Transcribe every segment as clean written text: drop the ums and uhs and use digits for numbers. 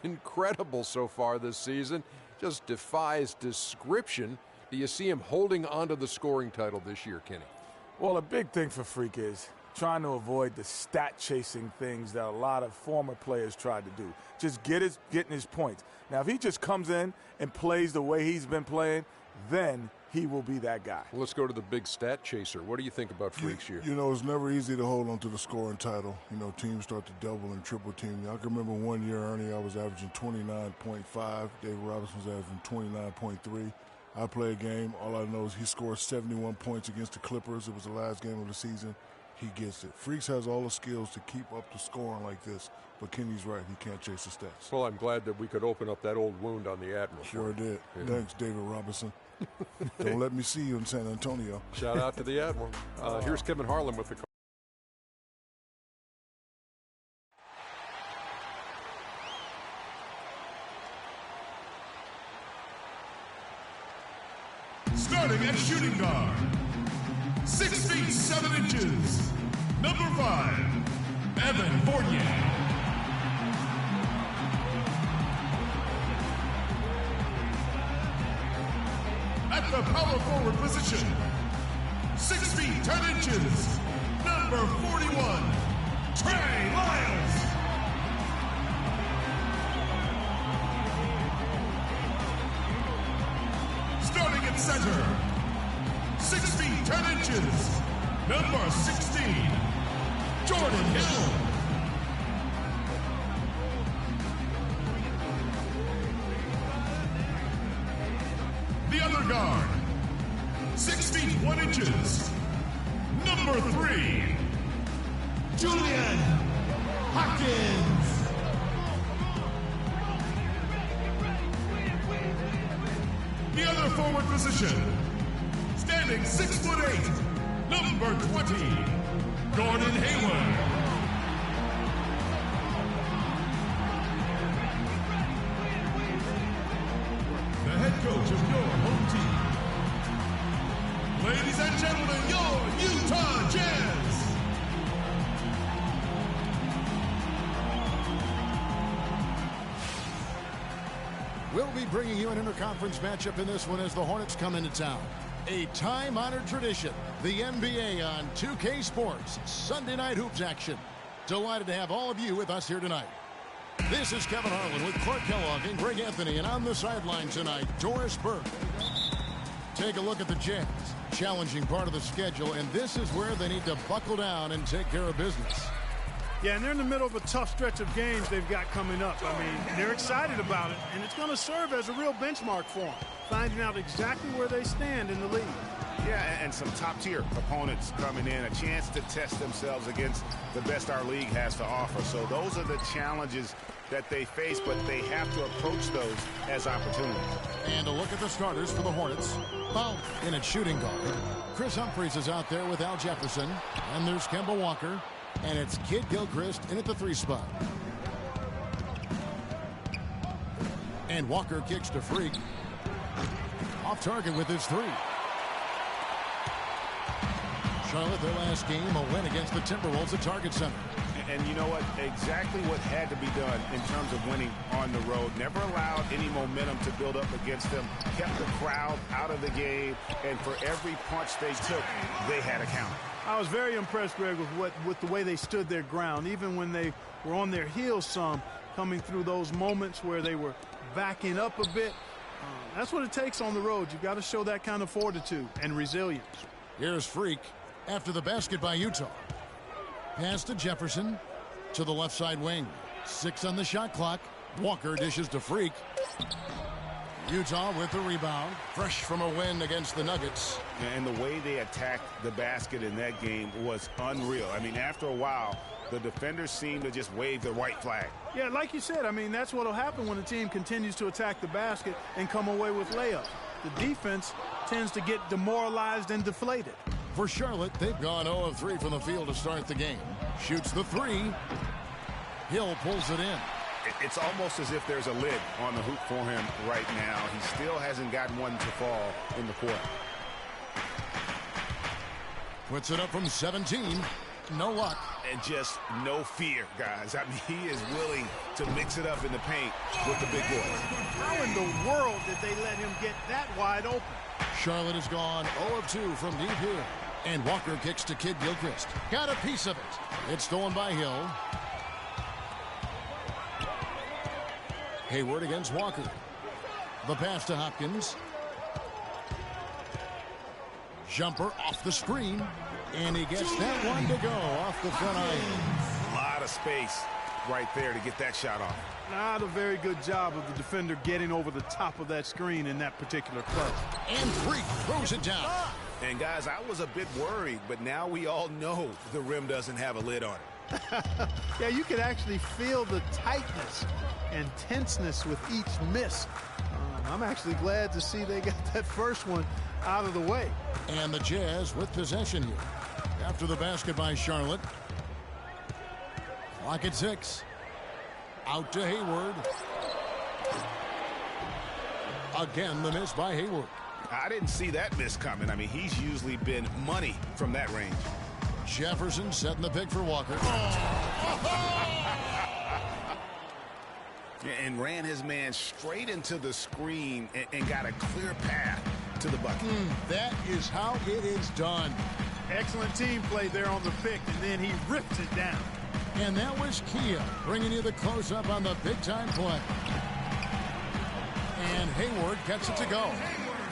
Incredible so far this season. Just defies description. Do you see him holding onto the scoring title this year, Kenny? Well, a big thing for Freak is trying to avoid the stat-chasing things that a lot of former players tried to do. Just getting his points. Now, if he just comes in and plays the way he's been playing, then he will be that guy. Well, let's go to the big stat chaser. What do you think about Freak's year? You know, it's never easy to hold on to the scoring title. You know, teams start to double and triple team. I can remember one year, Ernie, I was averaging 29.5. David Robinson was averaging 29.3. I play a game. All I know is he scored 71 points against the Clippers. It was the last game of the season. He gets it. Freaks has all the skills to keep up the scoring like this, but Kenny's right. He can't chase the stats. Well, I'm glad that we could open up that old wound on the Admiral. Sure did. Yeah. Thanks, David Robinson. Don't let me see you in San Antonio. Shout out to the Admiral. Here's Kevin Harlan with the call. Starting at shooting guard, 6 feet 7 inches, number 5, Evan Fournier. At the power forward position, 6 feet 10 inches, number 41, Trey Lyles. Starting at center, 6 feet 10 inches, number 16, Jordan Hill. The other guard, 6 feet 1 inches, number 3, Julian Hopkins. The other forward position, standing 6'8", number 20, Gordon Hayward. The head coach of your home team. Ladies and gentlemen, your Utah Jazz. We'll be bringing you an interconference matchup in this one as the Hornets come into town. A time-honored tradition, the NBA on 2K Sports, Sunday Night Hoops action. Delighted to have all of you with us here tonight. This is Kevin Harlan with Clark Kellogg and Greg Anthony, and on the sideline tonight, Doris Burke. Take a look at the Jazz. Challenging part of the schedule, and this is where they need to buckle down and take care of business. Yeah, and they're in the middle of a tough stretch of games they've got coming up. I mean, they're excited about it, and it's going to serve as a real benchmark for them, finding out exactly where they stand in the league. Yeah, and some top-tier opponents coming in, a chance to test themselves against the best our league has to offer. So those are the challenges that they face, but they have to approach those as opportunities. And a look at the starters for the Hornets. Foul in at shooting guard. Chris Humphries is out there with Al Jefferson, and there's Kemba Walker. And it's Kid Gilchrist in at the 3 spot. And Walker kicks to Freak. Off target with his 3. Charlotte, their last game, a win against the Timberwolves at Target Center. And you know what? Exactly what had to be done in terms of winning on the road. Never allowed any momentum to build up against them. Kept the crowd out of the game. And for every punch they took, they had a count. I was very impressed, Greg, with the way they stood their ground, even when they were on their heels some, coming through those moments where they were backing up a bit. That's what it takes on the road. You've got to show that kind of fortitude and resilience. Here's Freak after the basket by Utah. Pass to Jefferson to the left side wing. 6 on the shot clock. Walker dishes to Freak. Utah with the rebound, fresh from a win against the Nuggets. And the way they attacked the basket in that game was unreal. I mean, after a while, the defenders seemed to just wave the white flag. Yeah, like you said, I mean, that's what will happen when the team continues to attack the basket and come away with layups. The defense tends to get demoralized and deflated. For Charlotte, they've gone 0 of 3 from the field to start the game. Shoots the 3. Hill pulls it in. It's almost as if there's a lid on the hoop for him right now. He still hasn't gotten one to fall in the quarter. Puts it up from 17. No luck. and just no fear, guys. I mean, he is willing to mix it up in the paint with the big boys. How in the world did they let him get that wide open? Charlotte has gone 0 of 2 from deep here. And Walker kicks to Kid Gilchrist. Got a piece of it. It's stolen by Hill. Hayward against Walker. The pass to Hopkins. Jumper off the screen. And he gets that one to go off the front iron. A lot of space right there to get that shot off. Not a very good job of the defender getting over the top of that screen in that particular play. And Freak throws it down. And, guys, I was a bit worried, but now we all know the rim doesn't have a lid on it. Yeah, you could actually feel the tightness and tenseness with each miss. I'm actually glad to see they got that first one out of the way. And the Jazz with possession here. After the basket by Charlotte. Clock at 6. Out to Hayward. Again, the miss by Hayward. I didn't see that miss coming. I mean, he's usually been money from that range. Jefferson setting the pick for Walker. And ran his man straight into the screen and got a clear path to the bucket. That is how it is done. Excellent team play there on the pick, and then he ripped it down. And that was Kia bringing you the close-up on the big-time play. And Hayward gets it to go.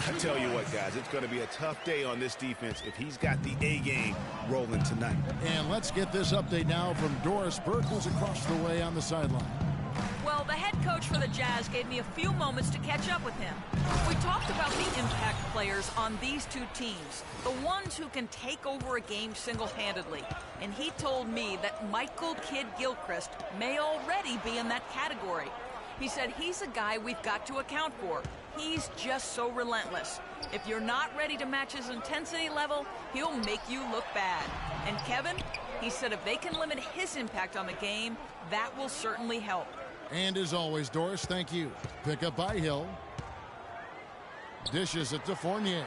I tell you what, guys, it's going to be a tough day on this defense if he's got the A game rolling tonight. And let's get this update now from Doris Burke, who's across the way on the sideline. Well, the head coach for the Jazz gave me a few moments to catch up with him. We talked about the impact players on these two teams, the ones who can take over a game single-handedly. And he told me that Michael Kidd Gilchrist may already be in that category. He said he's a guy we've got to account for. He's just so relentless. If you're not ready to match his intensity level, he'll make you look bad. And Kevin, he said if they can limit his impact on the game, that will certainly help. And as always, Doris, thank you. Pick up by Hill. Dishes it to Fournier.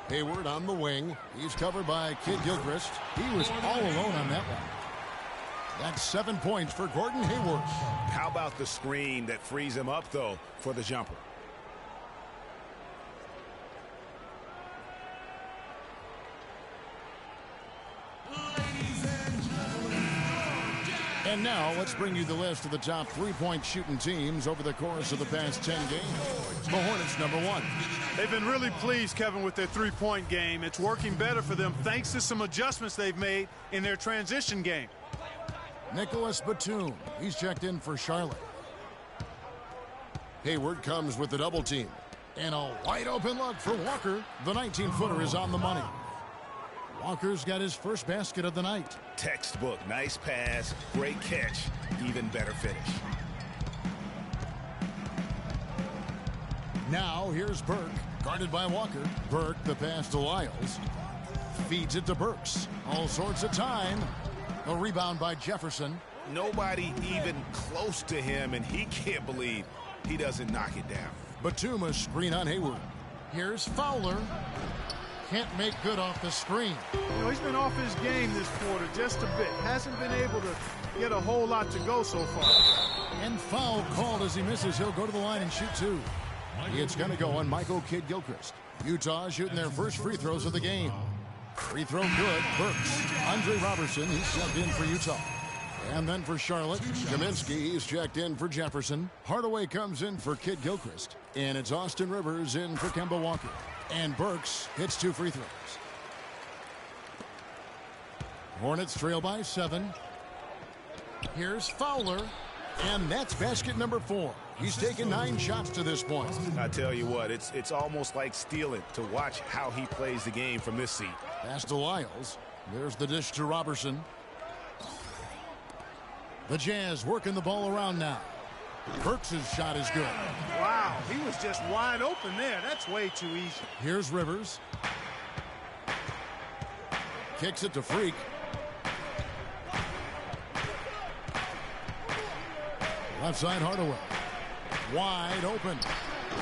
Hayward on the wing. He's covered by Kid Gilchrist. He was all alone on that one. That's 7 points for Gordon Hayward. How about the screen that frees him up, though, for the jumper? And now let's bring you the list of the top three-point shooting teams over the course of the past 10 games. The Hornets, number 1. They've been really pleased, Kevin, with their three-point game. It's working better for them thanks to some adjustments they've made in their transition game. Nicholas Batum, he's checked in for Charlotte. Hayward comes with the double team. And a wide open look for Walker. The 19-footer is on the money. Walker's got his first basket of the night. Textbook, nice pass, great catch, even better finish. Now here's Burke, guarded by Walker. Burke, the pass to Lyles. Feeds it to Burks. All sorts of time. A rebound by Jefferson. Nobody even close to him, and he can't believe he doesn't knock it down. Batum, a screen on Hayward. Here's Fowler. Can't make good off the screen. You know, he's been off his game this quarter just a bit. Hasn't been able to get a whole lot to go so far. And foul called as he misses. He'll go to the line and shoot 2. It's going to go on Michael Kidd Gilchrist. Utah shooting their first free throws of the game. Free throw good. Burks. Andre Robertson, he's checked in for Utah. And then for Charlotte, Kaminsky, he's checked in for Jefferson. Hardaway comes in for Kidd Gilchrist. And it's Austin Rivers in for Kemba Walker. And Burks hits 2 free throws. Hornets trail by 7. Here's Fowler. And that's basket number 4. He's taken 9 shots to this point. I tell you what, it's almost like stealing to watch how he plays the game from this seat. Pass to Lyles. There's the dish to Robertson. The Jazz working the ball around now. Burks' shot is good. Wow, he was just wide open there. That's way too easy. Here's Rivers. Kicks it to Freak. Left side Hardaway. Wide open.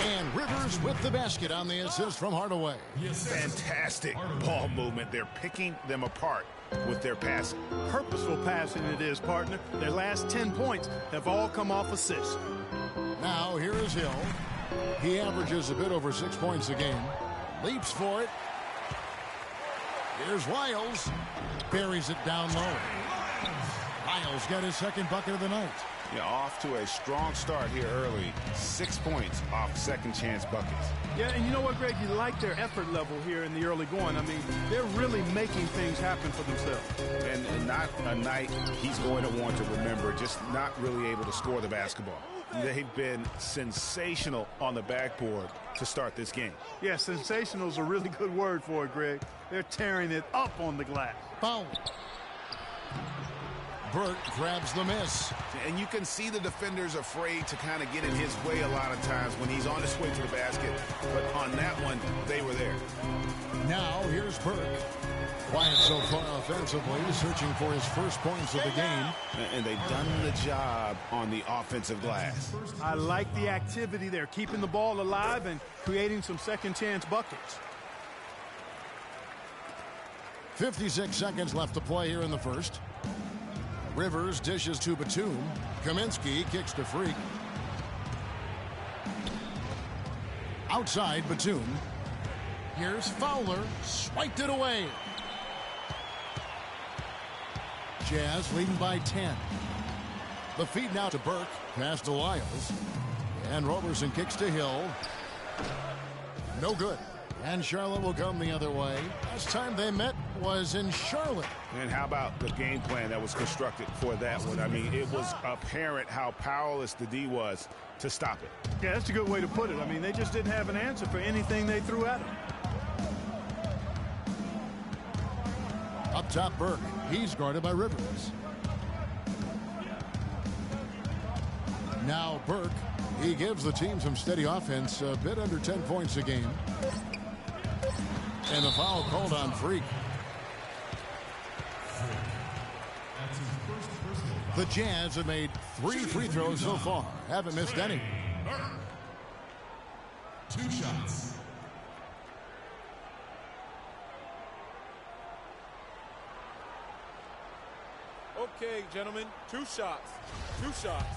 And Rivers with the basket on the assist from Hardaway. Fantastic ball movement. They're picking them apart with their passing. Purposeful passing it is, partner. Their last 10 points have all come off assists. Now here is Hill. He averages a bit over 6 points a game. Leaps for it. Here's Wiles. Buries it down low. Wiles got his second bucket of the night. Yeah, off to a strong start here early. 6 points off second chance buckets. Yeah, and you know what, Greg? You like their effort level here in the early going. I mean, they're really making things happen for themselves. And not a night he's going to want to remember, just not really able to score the basketball. They've been sensational on the backboard to start this game. Yeah, sensational is a really good word for it, Greg. They're tearing it up on the glass. Foul. Burke grabs the miss. And you can see the defenders afraid to kind of get in his way a lot of times when he's on his way to the basket. But on that one, they were there. Now here's Burke. Quiet so far offensively, searching for his first points of the game. And they've done the job on the offensive glass. I like the activity there, keeping the ball alive and creating some second chance buckets. 56 seconds left to play here in the first. Rivers dishes to Batum. Kaminsky kicks to Freak. Outside Batum. Here's Fowler. Swiped it away. Jazz leading by 10. The feed now to Burke. Pass to Wiles. And Roberson kicks to Hill. No good. And Charlotte will come the other way. Last time they met was in Charlotte. And how about the game plan that was constructed for that one? I mean, it was apparent how powerless the D was to stop it. Yeah, that's a good way to put it. I mean, they just didn't have an answer for anything they threw at him. Up top, Burke. He's guarded by Rivers. Now Burke. He gives the team some steady offense, a bit under 10 points a game. And the foul called on Freak. The Jazz have made 3 free throws so far. Haven't missed any. 2 shots. Okay, gentlemen, 2 shots. 2 shots.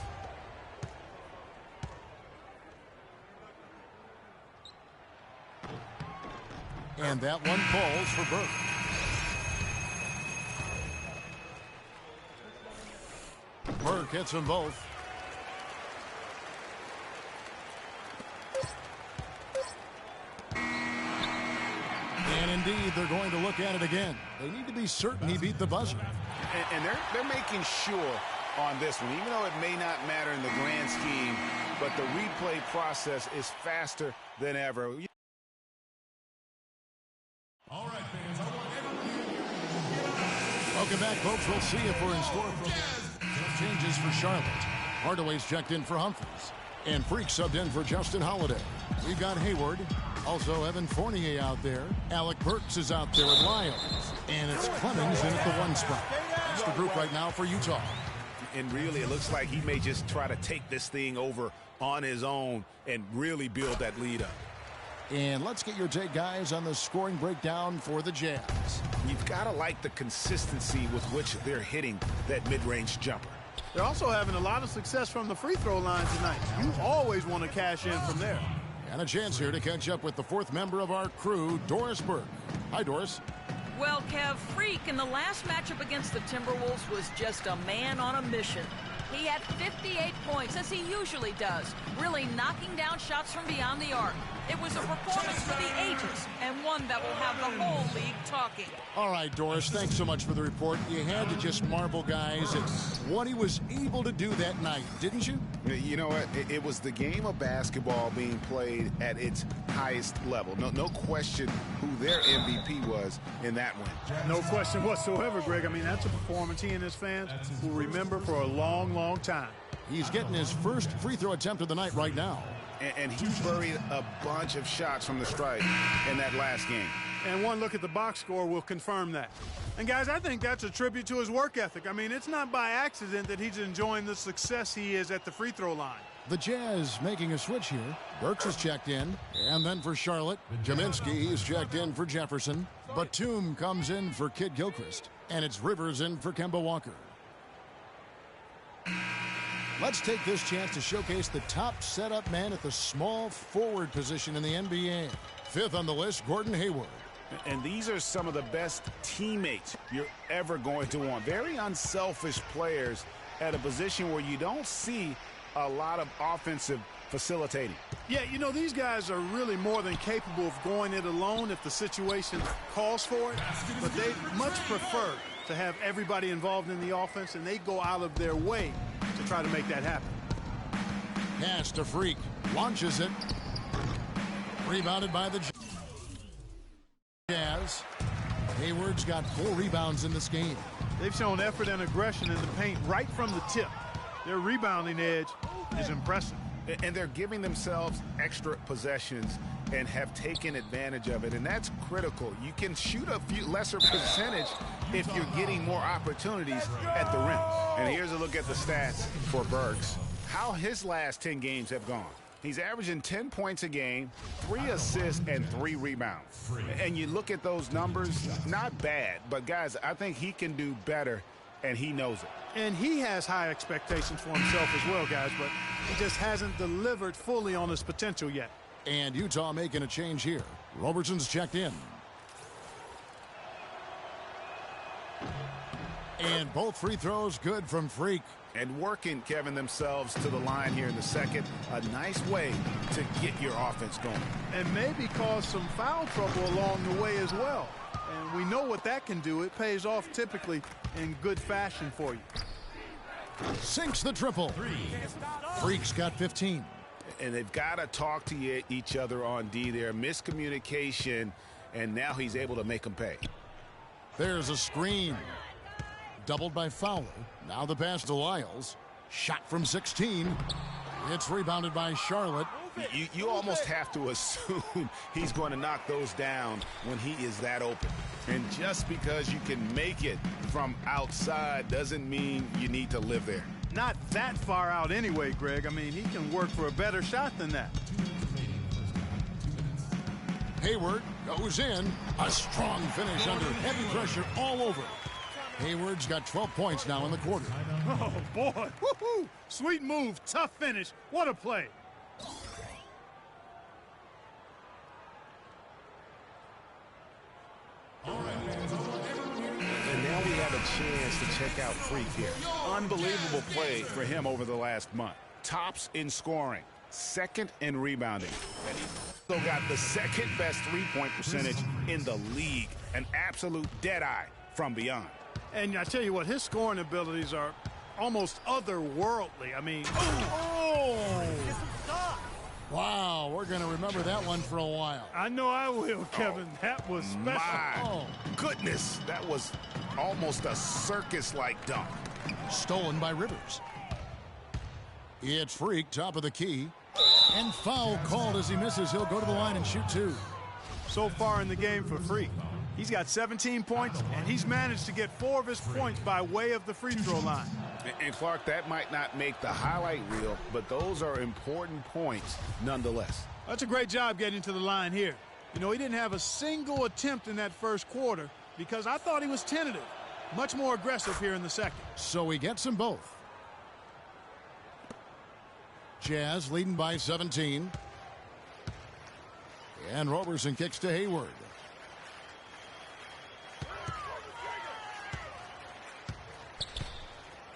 And that one falls for Burke. Burke hits them both. And indeed, they're going to look at it again. They need to be certain he beat the buzzer. And they're making sure on this one, even though it may not matter in the grand scheme, but the replay process is faster than ever. All right, fans, I want everyone. Welcome back, folks. We'll see if we're in store for changes for Charlotte. Hardaway's checked in for Humphries. And Freak subbed in for Justin Holiday. We've got Hayward. Also, Evan Fournier out there. Alec Burks is out there with Lyles. And it's Clemmings in at the 1 spot. That's the group right now for Utah. And really, it looks like he may just try to take this thing over on his own and really build that lead up. And let's get your take, guys, on the scoring breakdown for the Jazz. You've got to like the consistency with which they're hitting that mid-range jumper. They're also having a lot of success from the free throw line tonight. You always want to cash in from there. And a chance here to catch up with the 4th member of our crew, Doris Burke. Hi, Doris. Well, Kev, Freak in the last matchup against the Timberwolves was just a man on a mission. He had 58 points, as he usually does, really knocking down shots from beyond the arc. It was a performance for the ages, and one that will have the whole league talking. All right, Doris, thanks so much for the report. You had to just marvel, guys, at what he was able to do that night, didn't you? You know what? It was the game of basketball being played at its highest level. No question who their MVP was in that one. No question whatsoever, Greg. I mean, that's a performance he and his fans will remember for a long, long time. He's getting his first free throw attempt of the night right now. And he buried a bunch of shots from the stripe in that last game. And one look at the box score will confirm that. And, guys, I think that's a tribute to his work ethic. I mean, it's not by accident that he's enjoying the success he is at the free throw line. The Jazz making a switch here. Burks is checked in. And then for Charlotte, Kaminsky is checked in for Jefferson. Batum comes in for Kid Gilchrist. And it's Rivers in for Kemba Walker. Let's take this chance to showcase the top setup man at the small forward position in the NBA. Fifth on the list, Gordon Hayward. And these are some of the best teammates you're ever going to want. Very unselfish players at a position where you don't see a lot of offensive facilitating. Yeah, you know, these guys are really more than capable of going it alone if the situation calls for it. But they much prefer to have everybody involved in the offense, and they go out of their way to try to make that happen. Pass to Freak. Launches it. Rebounded by the Jazz. Hayward's got 4 rebounds in this game. They've shown effort and aggression in the paint right from the tip. Their rebounding edge is impressive. And they're giving themselves extra possessions and have taken advantage of it, and that's critical. You can shoot a few lesser percentage if you're getting more opportunities at the rim. And here's a look at the stats for Burks. How his last 10 games have gone. He's averaging 10 points a game, 3 assists, and 3 rebounds. And you look at those numbers, not bad. But, guys, I think he can do better, and he knows it. And he has high expectations for himself as well, guys, but he just hasn't delivered fully on his potential yet. And Utah making a change here. Robertson's checked in. And both free throws good from Freak. And working, Kevin, themselves to the line here in the second. A nice way to get your offense going. And maybe cause some foul trouble along the way as well. And we know what that can do. It pays off typically in good fashion for you. Sinks the triple. Freak's got 15. And they've got to talk to each other on D there. Miscommunication, and now he's able to make them pay. There's a screen. Doubled by Fowler. Now the pass to Lyles. Shot from 16. It's rebounded by Charlotte. You almost have to assume he's going to knock those down when he is that open. And just because you can make it from outside doesn't mean you need to live there. Not that far out anyway, Greg. I mean, he can work for a better shot than that. Hayward goes in. A strong finish under heavy pressure all over. Hayward's got 12 points now in the quarter. Oh, boy. Woo-hoo. Sweet move. Tough finish. What a play. And now we have a chance to check out Freak here. Unbelievable play for him over the last month. Tops in scoring, second in rebounding. And he's also got the second best three-point percentage in the league. An absolute deadeye from beyond. And I tell you what, his scoring abilities are almost otherworldly. I mean, Wow, we're going to remember that one for a while. I know I will, Kevin. That was special. My goodness, that was almost a circus-like dunk. Stolen by Rivers. It's Freak, top of the key. And foul called as he misses. He'll go to the line and shoot 2. So far in the game for Freak, he's got 17 points, and he's managed to get 4 of his points by way of the free throw line. And Clark, that might not make the highlight reel, but those are important points nonetheless. That's a great job getting to the line here. You know, he didn't have a single attempt in that first quarter because I thought he was tentative. Much more aggressive here in the second. So he gets them both. Jazz leading by 17. And Roberson kicks to Hayward.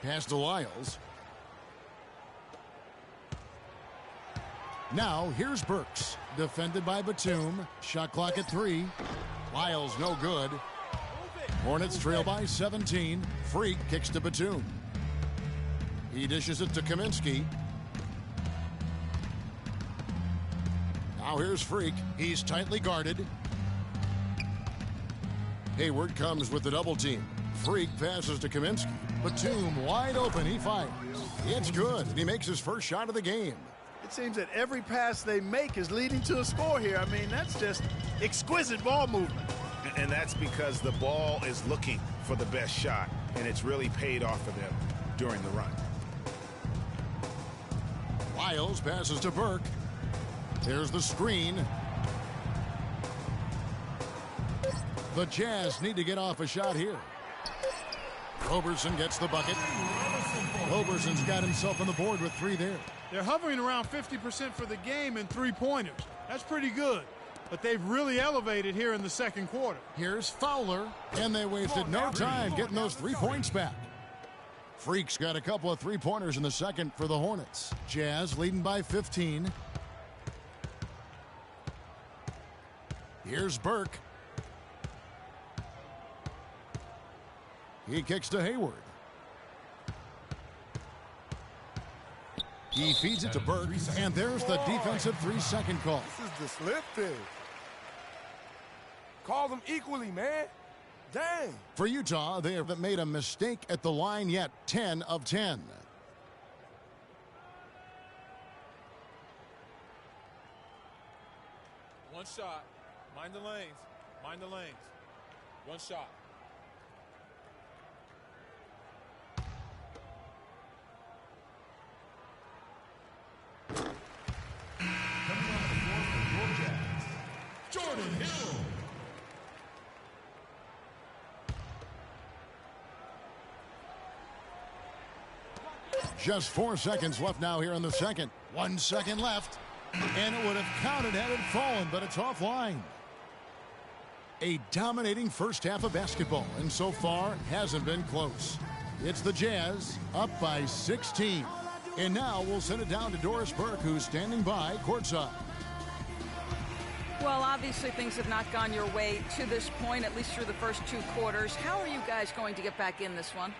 Pass to Lyles. Now here's Burks. Defended by Batum. Shot clock at 3. Lyles no good. Hornets trail by 17. Freak kicks to Batum. He dishes it to Kaminsky. Now here's Freak. He's tightly guarded. Hayward comes with the double team. Freak passes to Kaminsky. Batum wide open. He fires. It's good. And he makes his first shot of the game. It seems that every pass they make is leading to a score here. I mean, that's just exquisite ball movement. And that's because the ball is looking for the best shot, and it's really paid off for them during the run. Wiles passes to Burke. There's the screen. The Jazz need to get off a shot here. Roberson gets the bucket. Roberson's got himself on the board with 3 there. They're hovering around 50% for the game in three-pointers. That's pretty good. But they've really elevated here in the second quarter. Here's Fowler, and they wasted no time getting those 3 points back. Freak's got a couple of three-pointers in the second for the Hornets. Jazz leading by 15. Here's Burke. He kicks to Hayward. He feeds it to Burke, and there's the defensive 3-second call. This is the slip thing. Call them equally, man. Dang. For Utah, they haven't made a mistake at the line yet. 10 of 10. One shot. Mind the lanes. Mind the lanes. One shot. Jordan Hill. Just 4 seconds left now here in the second. 1 second left. And it would have counted had it fallen, but it's offline. A dominating first half of basketball, and so far hasn't been close. It's the Jazz up by 16. And now we'll send it down to Doris Burke, who's standing by courtside. Well, obviously things have not gone your way to this point, at least through the first 2 quarters. How are you guys going to get back in this one?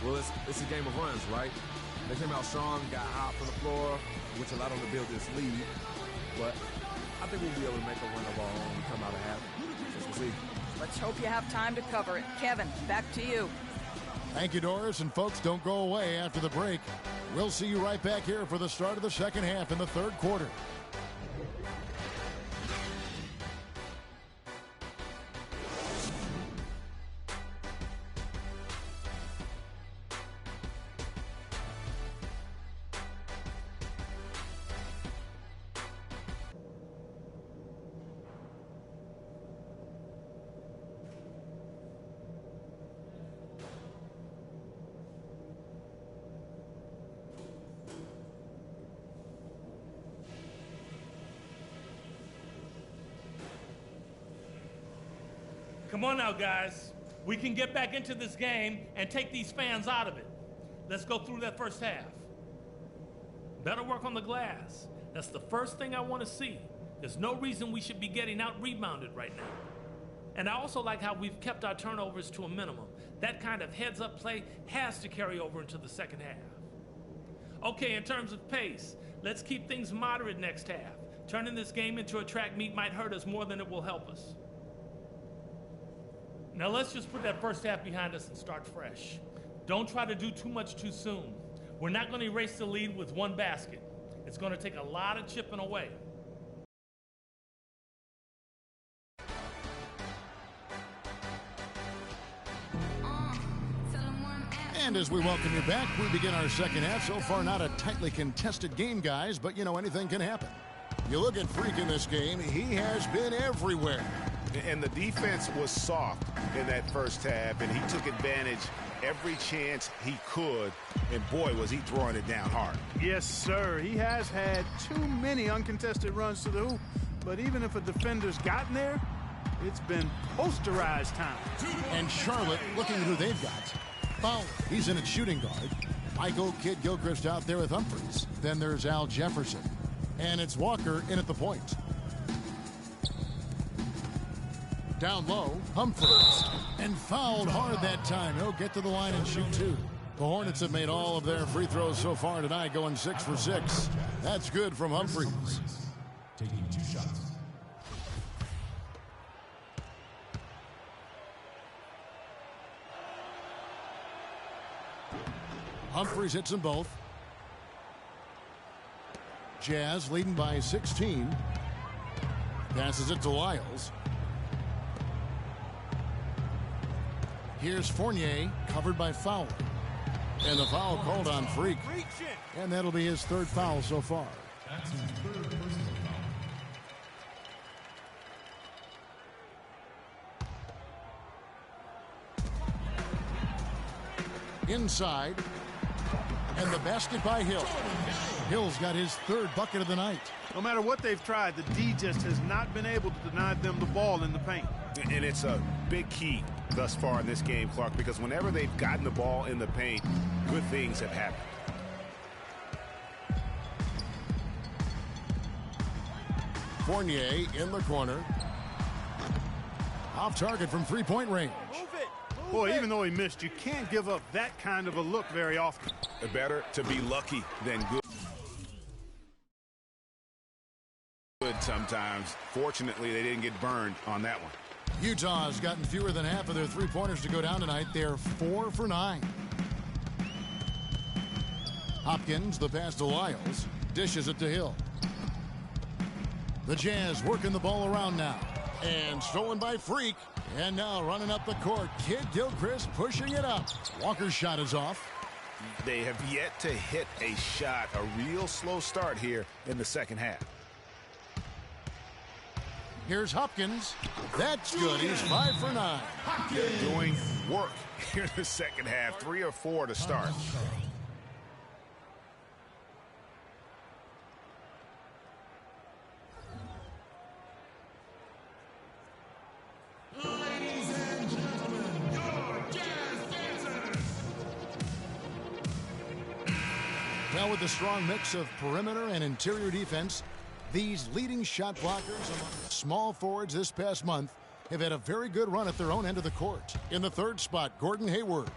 Well, it's a game of runs, right? They came out strong, got hot from the floor, which allowed them to build this lead. But I think we'll be able to make a run of our own and come out of half. We'll see. Let's hope you have time to cover it. Kevin, back to you. Thank you, Doris. And folks, don't go away after the break. We'll see you right back here for the start of the second half in the third quarter. Come on now, guys. We can get back into this game and take these fans out of it. Let's go through that first half. Better work on the glass. That's the first thing I want to see. There's no reason we should be getting out-rebounded right now. And I also like how we've kept our turnovers to a minimum. That kind of heads-up play has to carry over into the second half. Okay, in terms of pace, let's keep things moderate next half. Turning this game into a track meet might hurt us more than it will help us. Now let's just put that first half behind us and start fresh. Don't try to do too much too soon. We're not going to erase the lead with one basket. It's going to take a lot of chipping away. And as we welcome you back, we begin our second half. So far, not a tightly contested game, guys, but, you know, anything can happen. You look at Freak in this game, he has been everywhere. And the defense was soft in that first half, and he took advantage every chance he could, and boy, was he throwing it down hard. Yes, sir. He has had too many uncontested runs to the hoop, but even if a defender's gotten there, it's been posterized time. And Charlotte, looking at who they've got. Fowler, he's in at shooting guard. Michael Kidd-Gilchrist out there with Humphries. Then there's Al Jefferson. And it's Walker in at the point. Down low, Humphries. And fouled hard that time. He'll get to the line and shoot 2. The Hornets have made all of their free throws so far tonight, going 6 for 6. That's good from Humphries. Taking 2 shots. Humphries hits them both. Jazz leading by 16. Passes it to Lyles. Here's Fournier, covered by Fowler. And the foul called on Freak. And that'll be his third foul so far. That's his third personal foul. Inside. And the basket by Hill. Hill's got his third bucket of the night. No matter what they've tried, the D just has not been able to deny them the ball in the paint. And it's a big key thus far in this game, Clark, because whenever they've gotten the ball in the paint, good things have happened. Fournier in the corner. Off target from three-point range. Boy, even though he missed, you can't give up that kind of a look very often. Better to be lucky than good. Sometimes. Fortunately, they didn't get burned on that one. Utah's gotten fewer than half of their three-pointers to go down tonight. They're 4 for 9. Hopkins, the pass to Lyles. Dishes it to Hill. The Jazz working the ball around now. And stolen by Freak. And now running up the court. Kid Gilchrist pushing it up. Walker's shot is off. They have yet to hit a shot. A real slow start here in the second half. Here's Hopkins. That's good. He's 5 for 9. They're doing work here in the second half. 3 or 4 to start. Ladies and gentlemen, your Jazz dancers. Now with the strong mix of perimeter and interior defense, these leading shot blockers among small forwards this past month have had a very good run at their own end of the court. In the third spot, Gordon Hayward.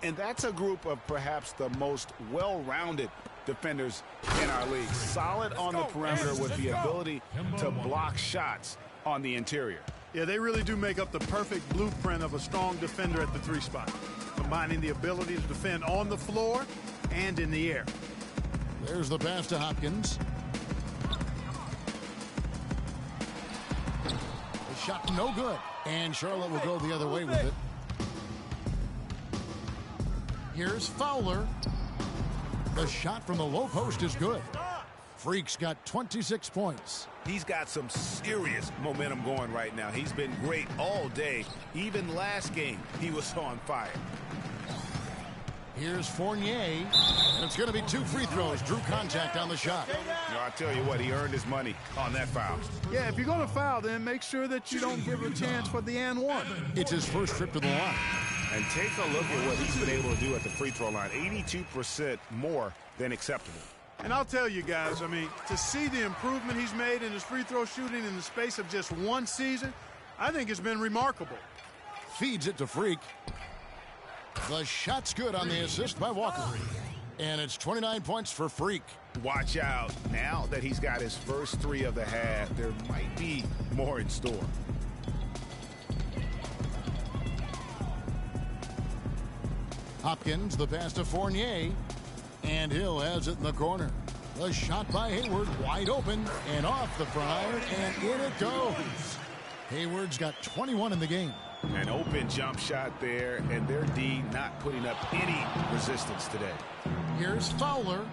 And that's a group of perhaps the most well-rounded defenders in our league. Solid on the perimeter with the ability to block shots on the interior. Yeah, they really do make up the perfect blueprint of a strong defender at the 3 spot, combining the ability to defend on the floor and in the air. There's the pass to Hopkins. Shot no good. And Charlotte will go the other way with it. Here's Fowler. The shot from the low post is good. Freak's got 26 points. He's got some serious momentum going right now. He's been great all day. Even last game, he was on fire. Here's Fournier. And it's going to be 2 free throws. Drew contact on the shot. I tell you what, he earned his money on that foul. Yeah, if you're going to foul, then make sure that you don't give a chance for the and one. It's his first trip to the line. And take a look at what he's been able to do at the free throw line. 82% more than acceptable. And I'll tell you guys, I mean, to see the improvement he's made in his free throw shooting in the space of just 1 season, I think it's been remarkable. Feeds it to Freak. The shot's good on the assist by Walker. And it's 29 points for Freak. Watch out. Now that he's got his first 3 of the half, there might be more in store. Hopkins, the pass to Fournier. And Hill has it in the corner. The shot by Hayward, wide open, and off the front iron, and in it goes. Hayward's got 21 in the game. An open jump shot there, and their D not putting up any resistance today. Here's Fowler,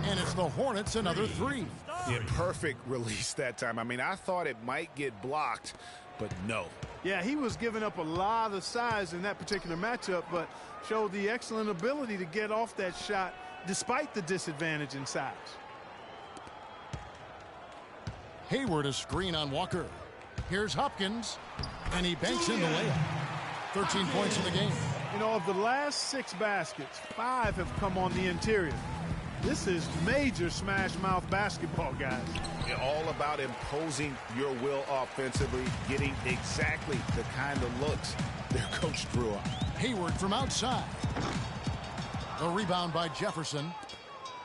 and it's the Hornets another 3. Yeah, perfect release that time. I mean, I thought it might get blocked, but no. Yeah, he was giving up a lot of size in that particular matchup, but showed the excellent ability to get off that shot despite the disadvantage in size. Hayward a screen on Walker. Here's Hopkins, and he banks in the layup. 13 points in the game. You know, of the last 6 baskets, 5 have come on the interior. This is major smash mouth basketball, guys. All about imposing your will offensively, getting exactly the kind of looks their coach drew up. Hayward from outside. A rebound by Jefferson.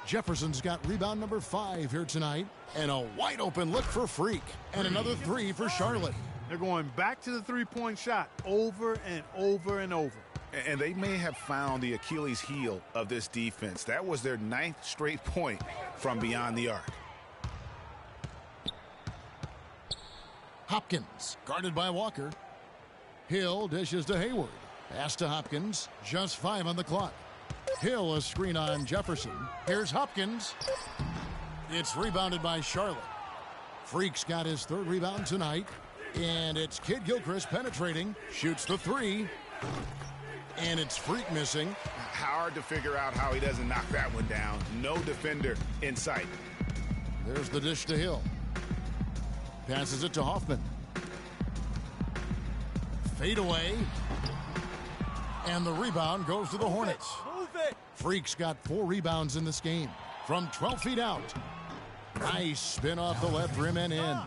Jefferson's got rebound number 5 here tonight. And a wide open look for Freak. And another 3 for Charlotte. They're going back to the 3-point shot over and over and over. And they may have found the Achilles heel of this defense. That was their 9th straight point from beyond the arc. Hopkins, guarded by Walker. Hill dishes to Hayward. Pass to Hopkins. Just 5 on the clock. Hill, a screen on Jefferson. Here's Hopkins. It's rebounded by Charlotte. Freak's got his 3rd rebound tonight. And it's Kid Gilchrist penetrating. Shoots the 3. And it's Freak missing. Hard to figure out how he doesn't knock that one down. No defender in sight. There's the dish to Hill. Passes it to Hoffman. Fade away. And the rebound goes to the Hornets. Freak's got 4 rebounds in this game. From 12 feet out. Nice spin off the left rim and in.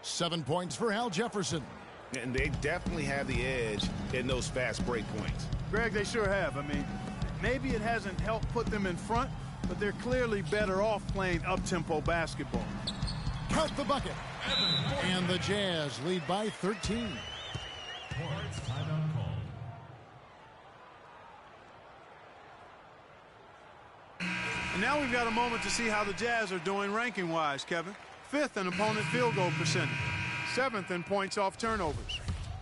7 points for Al Jefferson. And they definitely have the edge in those fast break points. Greg, they sure have. I mean, maybe it hasn't helped put them in front, but they're clearly better off playing up-tempo basketball. Count the bucket. And the Jazz lead by 13. And now we've got a moment to see how the Jazz are doing ranking-wise, Kevin. 5th in opponent field goal percentage. 7th in points off turnovers.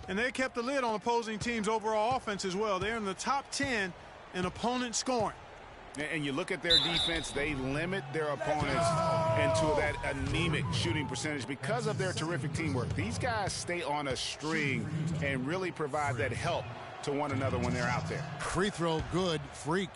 And they kept the lid on opposing teams' overall offense as well. They're in the top 10 in opponent scoring. And you look at their defense, they limit their opponents into that anemic shooting percentage because of their terrific teamwork. These guys stay on a string and really provide that help to one another when they're out there. Free throw good, Freak.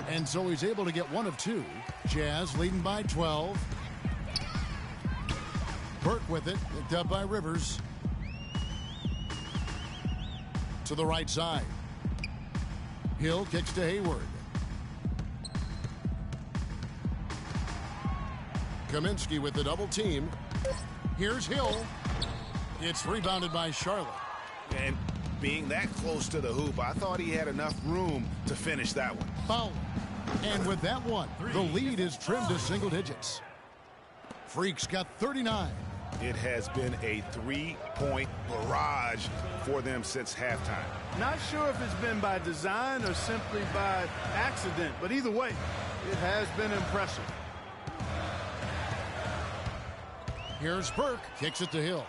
And so he's able to get 1 of 2. Jazz leading by 12. Burke with it, picked up by Rivers. To the right side. Hill kicks to Hayward. Kaminsky with the double team. Here's Hill. It's rebounded by Charlotte. And being that close to the hoop, I thought he had enough room to finish that one. Foul. And with that one, the lead is trimmed to single digits. Freak's got 39. It has been a 3-point barrage for them since halftime. Not sure if it's been by design or simply by accident, but either way, it has been impressive. Here's Burke, kicks it to Hill.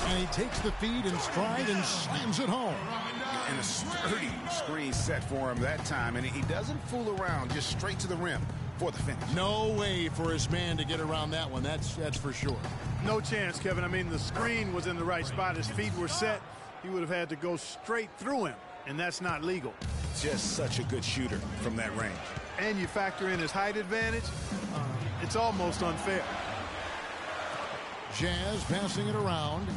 And he takes the feed in stride and slams it home. And a sturdy screen set for him that time, and he doesn't fool around, just straight to the rim for the finish. No way for his man to get around that one, that's for sure. No chance, Kevin. I mean, the screen was in the right spot. His feet were set. He would have had to go straight through him, and that's not legal. Just such a good shooter from that range. And you factor in his height advantage, it's almost unfair. Jazz passing it around.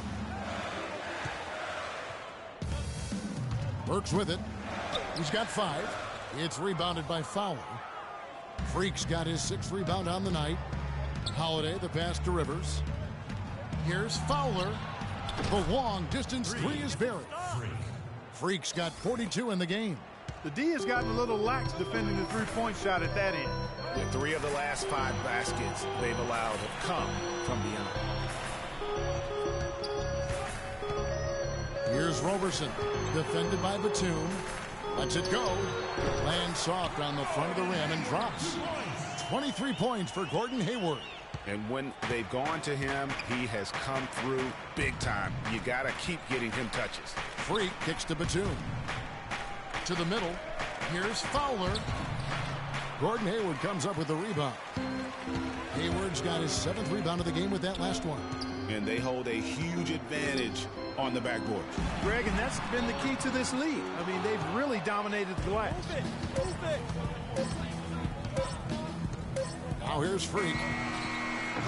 Burke's with it. He's got 5. It's rebounded by Fowler. Freak's got his 6th rebound on the night. Holiday, the pass to Rivers. Here's Fowler. The long distance 3 is buried. Freak's got 42 in the game. The D has gotten a little lax defending the 3-point shot at that end. Yeah, 3 of the last 5 baskets they've allowed have come from beyond. Here's Roberson, defended by Batum. Lets it go. Lands soft on the front of the rim and drops. 23 points for Gordon Hayward. And when they've gone to him, he has come through big time. You got to keep getting him touches. Freak kicks to Batum. To the middle. Here's Fowler. Gordon Hayward comes up with the rebound. Hayward's got his 7th rebound of the game with that last one. And they hold a huge advantage on the backboard. Greg, and that's been the key to this lead. I mean, they've really dominated the glass. Now here's Freak.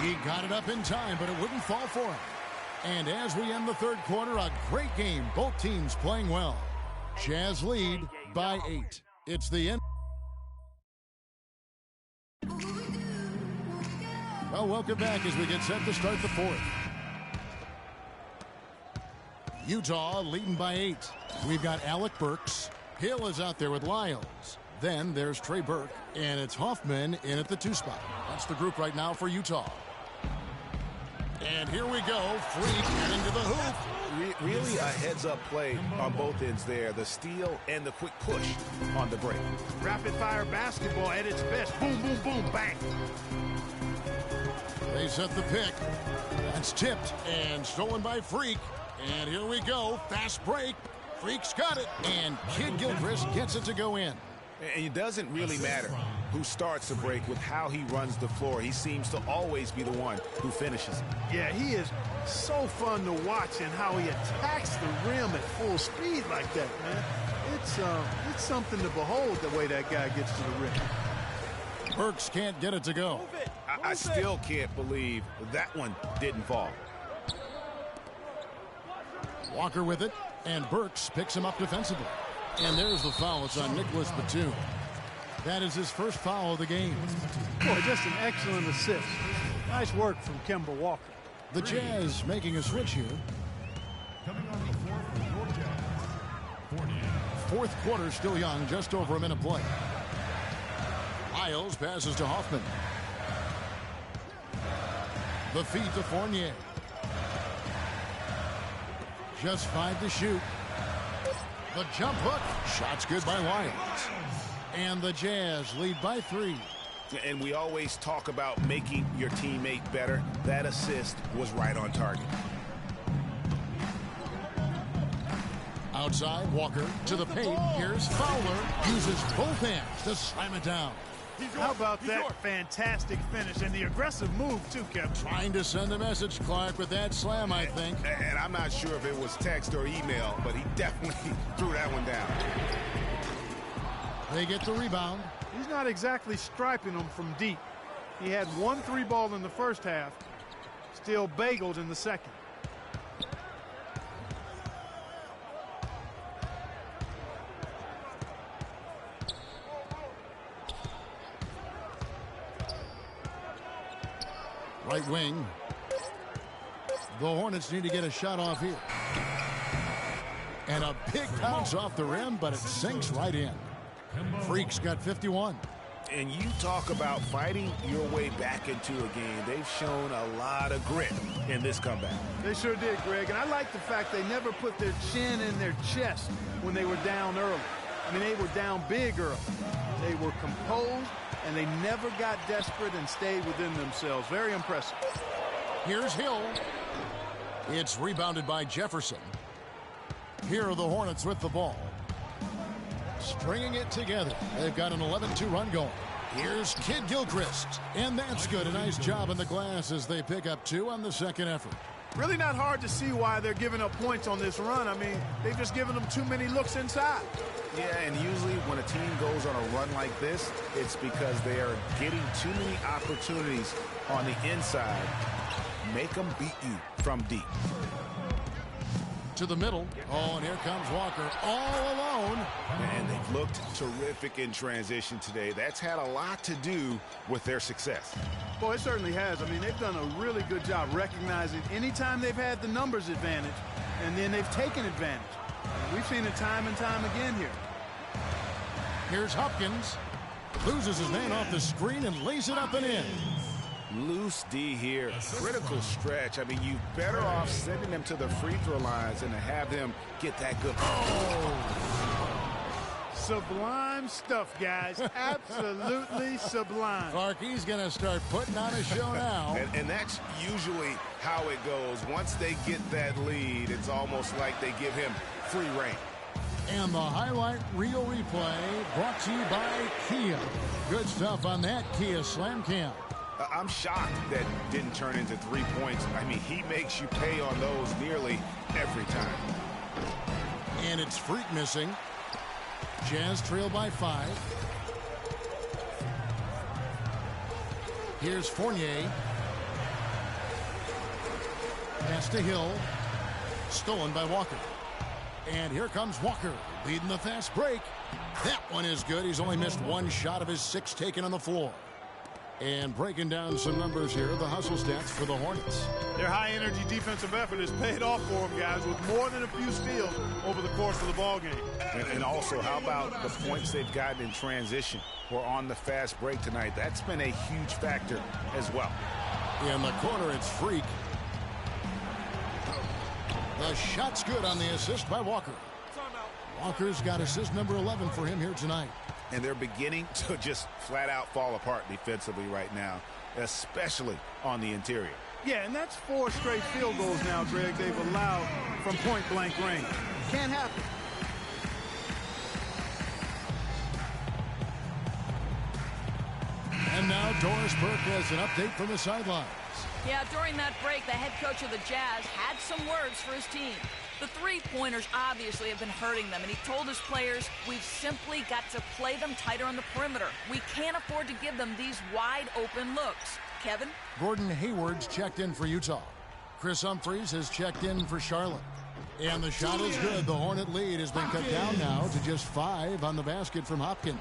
He got it up in time, but it wouldn't fall for him. And as we end the 3rd quarter, a great game. Both teams playing well. Jazz lead by 8. It's the end. Well, welcome back as we get set to start the 4th. Utah leading by 8. We've got Alec Burks. Hill is out there with Lyles. Then there's Trey Burke, and it's Hoffman in at the 2 spot. That's the group right now for Utah. And here we go. Freak heading to the hoop. Really a heads-up play on both ends there. The steal and the quick push on the break. Rapid-fire basketball at its best. Boom, boom, boom, bang. They set the pick. That's tipped and stolen by Freak. And here we go. Fast break. Freak's got it. And Kid Gilchrist gets it to go in. And it doesn't really matter who starts the break with how he runs the floor. He seems to always be the one who finishes. Yeah, he is so fun to watch, and how he attacks the rim at full speed like that, man. It's something to behold, the way that guy gets to the rim. Burks can't get it to go. I still can't believe that one didn't fall. Walker with it, and Burks picks him up defensively. And there's the foul. It's on Nicholas Batum. That is his first foul of the game. Boy, just an excellent assist. Nice work from Kemba Walker. The Jazz making a switch here. Coming on the floor for your Jazz, Fournier. Fourth quarter still young, just over a minute play. Lyles passes to Hoffman. The feed to Fournier. Just 5 to shoot. The jump hook. Shot's good by Lyles. And the Jazz lead by 3. And we always talk about making your teammate better. That assist was right on target. Outside, Walker to the paint. Here's Fowler. Uses both hands to slam it down. How about that fantastic finish and the aggressive move, too, Kevin? Trying to send a message, Clark, with that slam, I think. And I'm not sure if it was text or email, but he definitely threw that one down. They get the rebound. He's not exactly striping them from deep. He had 1 3-ball in the first half, still bageled in the second. Right wing. The Hornets need to get a shot off here. And a big bounce off the rim, but it sinks right in. Freak's got 51. And you talk about fighting your way back into a game. They've shown a lot of grit in this comeback. They sure did, Greg. And I like the fact they never put their chin in their chest when they were down early. I mean, they were down big early. They were composed, and they never got desperate and stayed within themselves. Very impressive. Here's Hill. It's rebounded by Jefferson. Here are the Hornets with the ball. Stringing it together. They've got an 11-2 run going. Here's Kid Gilchrist. And that's good. A nice job on the glass as they pick up 2 on the second effort. Really not hard to see why they're giving up points on this run. I mean, they've just given them too many looks inside. Yeah, and usually when a team goes on a run like this, it's because they are getting too many opportunities on the inside. Make them beat you from deep. To the middle. Oh, and here comes Walker all alone. And they've looked terrific in transition today. That's had a lot to do with their success. Boy, it certainly has. I mean, they've done a really good job recognizing anytime they've had the numbers advantage, and then they've taken advantage. We've seen it time and time again here. Here's Hopkins. Loses his man off the screen and lays it up and in. Loose D here. Critical stretch. I mean, you're better off sending them to the free throw lines than to have them get that good. Oh! Sublime stuff, guys. Absolutely sublime. Clark, he's going to start putting on a show now. And that's usually how it goes. Once they get that lead, it's almost like they give him free reign. And the highlight reel replay brought to you by Kia. Good stuff on that Kia Slam Cam. I'm shocked that didn't turn into 3 points. I mean, he makes you pay on those nearly every time. And it's Freak missing. Jazz trail by 5. Here's Fournier. Pass to Hill. Stolen by Walker. And here comes Walker, leading the fast break. That one is good. He's only missed 1 shot of his 6 taken on the floor. And breaking down some numbers here, the hustle stats for the Hornets. Their high-energy defensive effort has paid off for them, guys, with more than a few steals over the course of the ballgame. And also, how about the points they've gotten in transition or on the fast break tonight? That's been a huge factor as well. In the corner, it's Freak. The shot's good on the assist by Walker. Walker's got assist number 11 for him here tonight. And they're beginning to just flat out fall apart defensively right now, especially on the interior. Yeah, and that's 4 straight field goals now, Greg, they've allowed from point-blank range. Can't happen. And now Doris Burke has an update from the sidelines. Yeah, during that break, the head coach of the Jazz had some words for his team. The three-pointers obviously have been hurting them, and he told his players, we've simply got to play them tighter on the perimeter. We can't afford to give them these wide-open looks. Kevin? Gordon Hayward's checked in for Utah. Chris Humphries has checked in for Charlotte. And the shot is good. The Hornet lead has been cut down now to just 5 on the basket from Hopkins.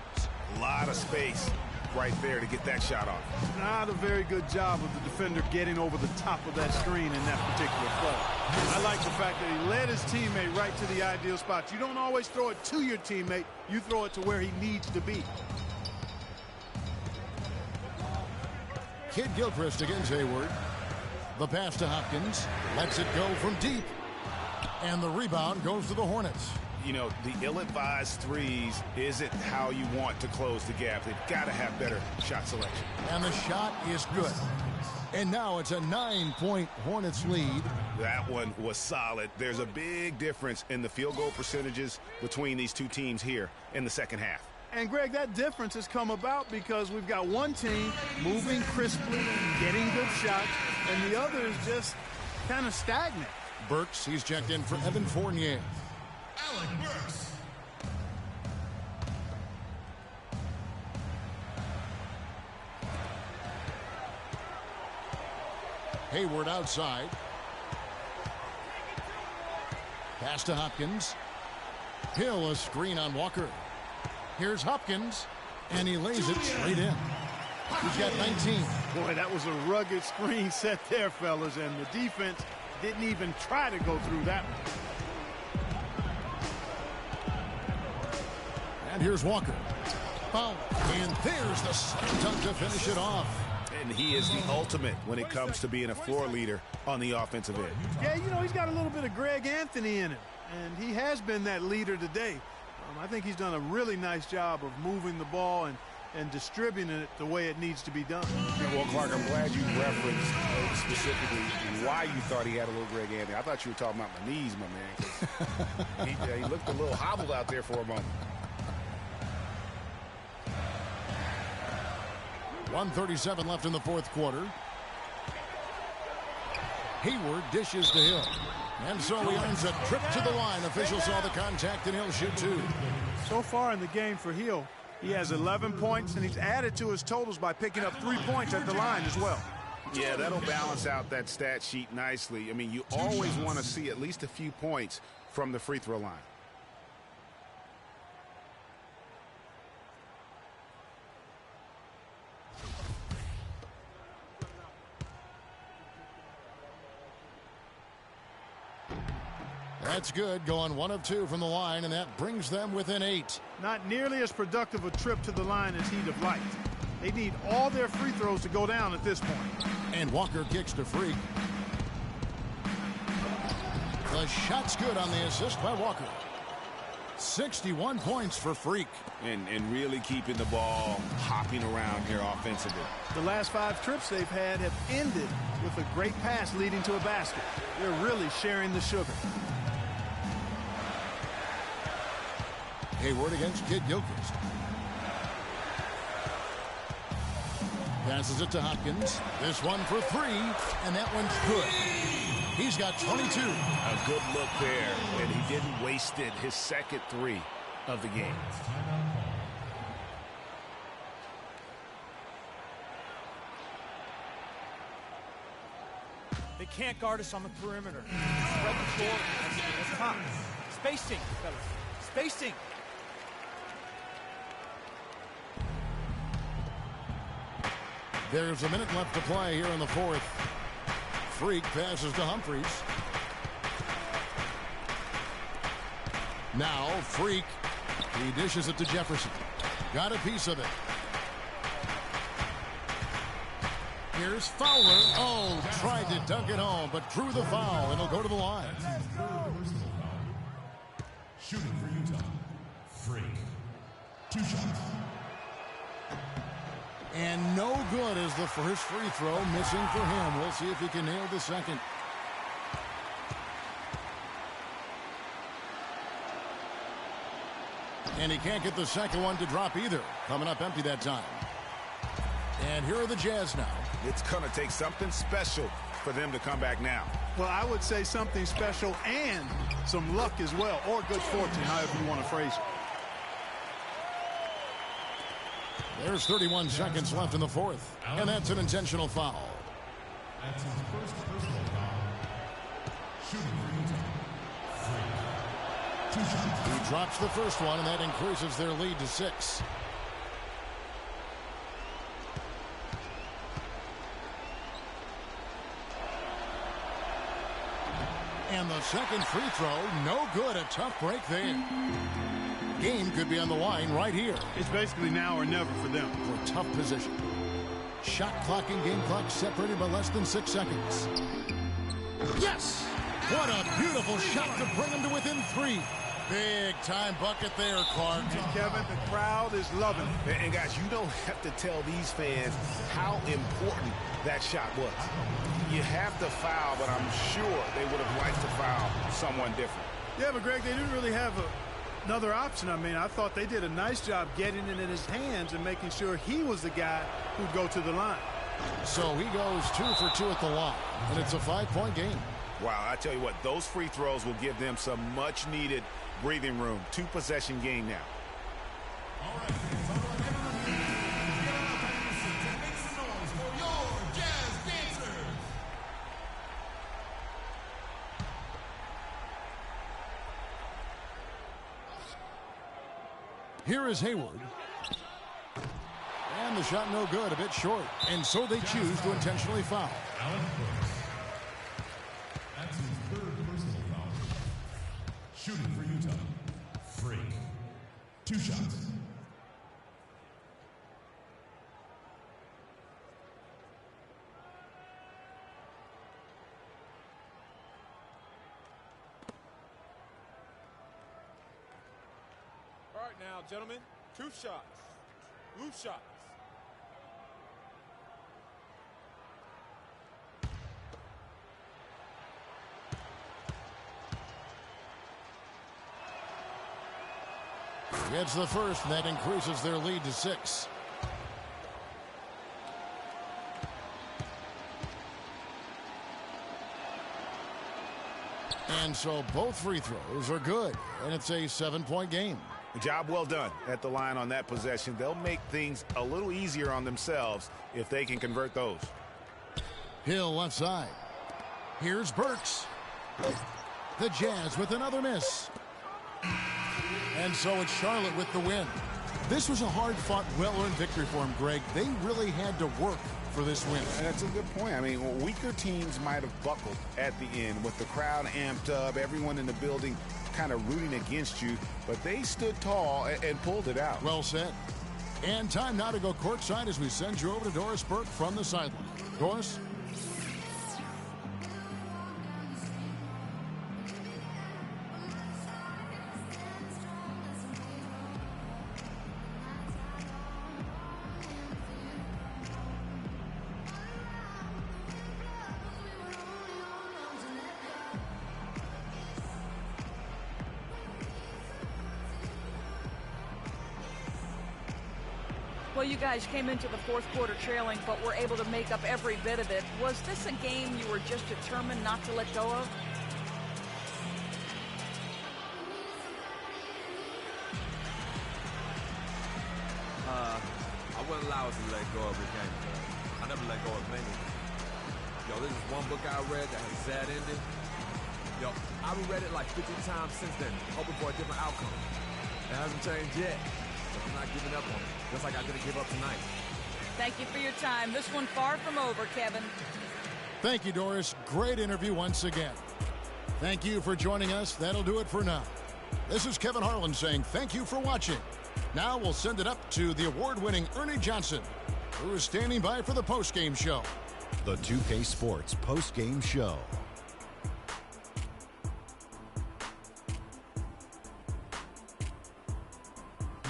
A lot of space right there to get that shot off. Not a very good job of the defender getting over the top of that screen in that particular play. I like the fact that he led his teammate right to the ideal spot. You don't always throw it to your teammate. You throw it to where he needs to be. Kid Gilchrist against Hayward. The pass to Hopkins. Lets it go from deep. And the rebound goes to the Hornets. You know, the ill-advised threes isn't how you want to close the gap. They've got to have better shot selection. And the shot is good. And now it's a 9-point Hornets lead. That one was solid. There's a big difference in the field goal percentages between these two teams here in the second half. And, Greg, that difference has come about because we've got one team moving crisply, getting good shots, and the other is just kind of stagnant. Burks, he's checked in for Evan Fournier. Alec Burks. Hayward outside. Pass to Hopkins. Hill, a screen on Walker. Here's Hopkins, and he lays it straight in. He's got 19. Boy, that was a rugged screen set there, fellas, and the defense didn't even try to go through that one. And here's Walker. Foul. And there's the slam dunk to finish it off. And he is the ultimate when it comes to being a floor leader on the offensive end. Yeah, you know, he's got a little bit of Greg Anthony in him, and he has been that leader today. I think he's done a really nice job of moving the ball and distributing it the way it needs to be done. Well, Clark, I'm glad you referenced specifically why you thought he had a little Greg Anthony. I thought you were talking about my knees, my man. He looked a little hobbled out there for a moment. 1:37 left in the fourth quarter. Hayward dishes to Hill. And so he earns a trip to the line. Officials saw the contact, and he'll shoot 2. So far in the game for Hill, he has 11 points, and he's added to his totals by picking up 3 points at the line as well. Yeah, that'll balance out that stat sheet nicely. I mean, you always want to see at least a few points from the free throw line. That's good, going 1 of 2 from the line, and that brings them within 8. Not nearly as productive a trip to the line as he'd have liked. They need all their free throws to go down at this point. And Walker kicks to Freak. The shot's good on the assist by Walker. 61 points for Freak. And really keeping the ball hopping around here offensively. The last 5 trips they've had have ended with a great pass leading to a basket. They're really sharing the sugar. Hayward against Kid Gilchrist. Passes it to Hopkins. This one for 3, and that one's good. He's got 22. A good look there, and he didn't waste it. His second 3 of the game. They can't guard us on the perimeter. Spread the floor. Let's top. Spacing, fellas. Spacing. There's a minute left to play here in the fourth. Freak passes to Humphries. Now Freak. He dishes it to Jefferson. Got a piece of it. Here's Fowler. Oh, tried to dunk it home, but drew the foul, and he'll go to the line. Shooting for Utah. Freak. 2 shots. And no good as the first free throw, missing for him. We'll see if he can nail the second. And he can't get the second one to drop either. Coming up empty that time. And here are the Jazz now. It's going to take something special for them to come back now. Well, I would say something special and some luck as well, or good fortune, however you want to phrase it. There's 31 seconds left in the fourth, and that's an intentional foul. That's his first personal foul. Shooting for Utah. 2 shots. He drops the first one, and that increases their lead to 6. And the second free throw, no good. A tough break there. Game could be on the line right here. It's basically now or never for them. For a tough position. Shot clock and game clock separated by less than 6 seconds. Yes! What a beautiful shot to bring him to within 3. Big time bucket there, Clark. And Kevin, the crowd is loving it. And guys, you don't have to tell these fans how important that shot was. You have to foul, but I'm sure they would have liked to foul someone different. Yeah, but Greg, they didn't really have another option. I mean, I thought they did a nice job getting it in his hands and making sure he was the guy who'd go to the line. So he goes 2 for 2 at the line, and it's a 5-point game. Wow, I tell you what, those free throws will give them some much-needed breathing room. 2-possession game now. All right, fans, I want everyone here to get up out of your seats and make some noise for your Jazz dancers. Here is Hayward. And the shot no good, a bit short. And so they choose to intentionally foul. Alec Burks. That's his 3rd personal foul. Shooting for Utah. Freak. 2 shots. All right now, gentlemen, 2 shots. Loose shots. Gets the first, and that increases their lead to 6. And so both free throws are good, and it's a 7-point game. Job well done at the line on that possession. They'll make things a little easier on themselves if they can convert those. Hill left side. Here's Burks. The Jazz with another miss. And so it's Charlotte with the win. This was a hard-fought, well-earned victory for him, Greg. They really had to work for this win. That's a good point. I mean, weaker teams might have buckled at the end with the crowd amped up, everyone in the building kind of rooting against you, but they stood tall and pulled it out. Well said. And time now to go courtside as we send you over to Doris Burke from the sideline. Doris? Well, you guys came into the 4th quarter trailing, but were able to make up every bit of it. Was this a game you were just determined not to let go of? I wouldn't allow us to let go of the game. I never let go of many. Yo, this is one book I read that has sad ending. Yo, I've read it like 50 times since then, hoping for a different outcome. It hasn't changed yet. I'm not giving up on it, just like I didn't give up tonight. Thank you for your time. This one far from over, Kevin. Thank you, Doris. Great interview once again. Thank you for joining us. That'll do it for now. This is Kevin Harlan saying thank you for watching. Now we'll send it up to the award-winning Ernie Johnson, who is standing by for the post-game show. The 2K Sports post-game show.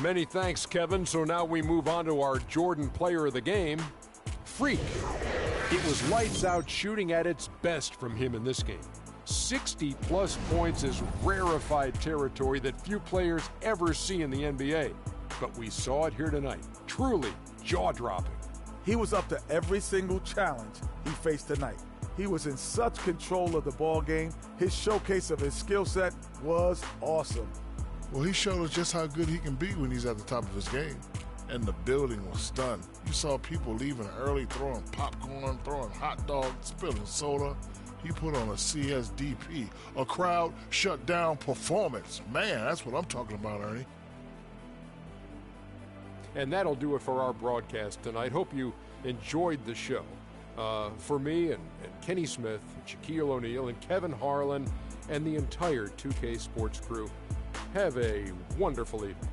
Many thanks, Kevin. So now we move on to our Jordan player of the game, Freak. It was lights out shooting at its best from him in this game. 60-plus points is rarefied territory that few players ever see in the NBA. But we saw it here tonight. Truly jaw-dropping. He was up to every single challenge he faced tonight. He was in such control of the ball game. His showcase of his skill set was awesome. Well, he showed us just how good he can be when he's at the top of his game. And the building was stunned. You saw people leaving early, throwing popcorn, throwing hot dogs, spilling soda. He put on a CSDP, a crowd shut down performance. Man, that's what I'm talking about, Ernie. And that'll do it for our broadcast tonight. Hope you enjoyed the show. For me and Kenny Smith, Shaquille O'Neal, and Kevin Harlan, and the entire 2K Sports crew, have a wonderful evening.